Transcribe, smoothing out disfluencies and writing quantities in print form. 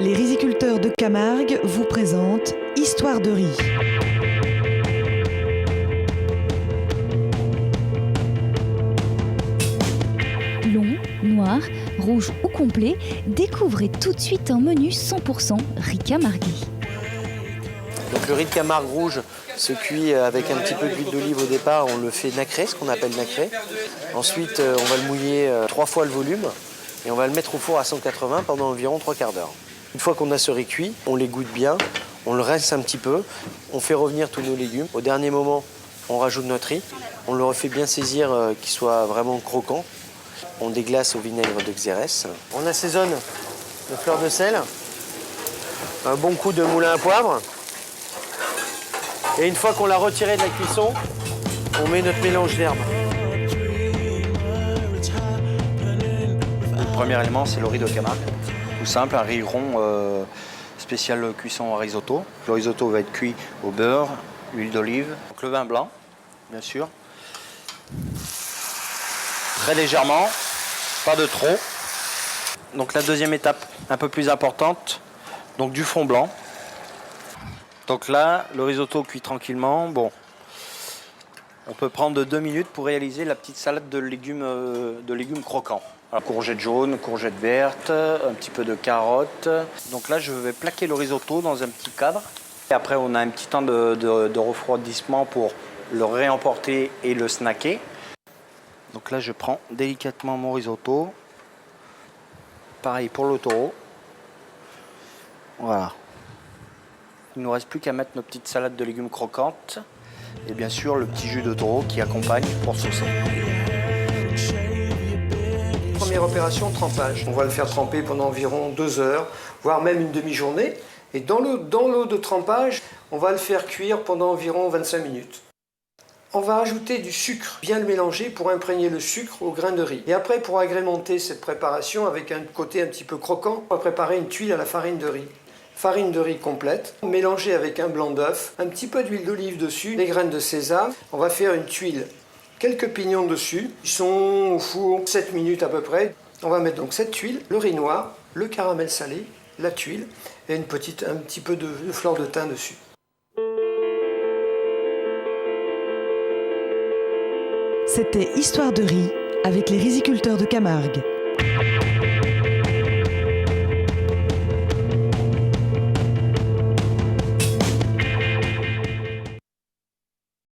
Les riziculteurs de Camargue vous présentent Histoire de riz. Long, noir, rouge ou complet, découvrez tout de suite un menu 100% riz camarguais. Donc le riz de Camargue rouge se cuit avec un petit peu d'huile d'olive au départ, on le fait nacré, ce qu'on appelle nacré. Ensuite on va le mouiller 3 fois le volume et on va le mettre au four à 180 pendant environ 3 quarts d'heure. Une fois qu'on a ce riz cuit, on l'égoutte bien, on le rince un petit peu, on fait revenir tous nos légumes. Au dernier moment, on rajoute notre riz, on le refait bien saisir qu'il soit vraiment croquant. On déglace au vinaigre de Xérès. On assaisonne de fleur de sel, un bon coup de moulin à poivre. Et une fois qu'on l'a retiré de la cuisson, on met notre mélange d'herbes. Le premier élément, c'est le riz de Camargue. Tout simple, un riz rond spécial cuisson à risotto. Le risotto va être cuit au beurre, huile d'olive, donc le vin blanc, bien sûr. Très légèrement, pas de trop. Donc la deuxième étape, un peu plus importante, donc du fond blanc. Donc là, le risotto cuit tranquillement. Bon, on peut prendre 2 minutes pour réaliser la petite salade de légumes croquants. Alors, courgettes jaunes, courgettes vertes, un petit peu de carottes. Donc là, je vais plaquer le risotto dans un petit cadre. Et après, on a un petit temps de refroidissement pour le réemporter et le snacker. Donc là, je prends délicatement mon risotto. Pareil pour le taureau. Voilà. Il ne nous reste plus qu'à mettre nos petites salades de légumes croquantes. Et bien sûr, le petit jus de taureau qui accompagne pour saucer. Première opération, trempage. On va le faire tremper pendant environ 2 heures, voire même une demi-journée. Et dans l'eau de trempage, on va le faire cuire pendant environ 25 minutes. On va ajouter du sucre, bien le mélanger pour imprégner le sucre au grain de riz. Et après, pour agrémenter cette préparation avec un côté un petit peu croquant, on va préparer une tuile à la farine de riz. Farine de riz complète, mélangée avec un blanc d'œuf, un petit peu d'huile d'olive dessus, des graines de sésame. On va faire une tuile, quelques pignons dessus. Ils sont au four 7 minutes à peu près. On va mettre donc cette tuile, le riz noir, le caramel salé, la tuile et un petit peu de fleur de thym dessus. C'était Histoire de riz avec les riziculteurs de Camargue.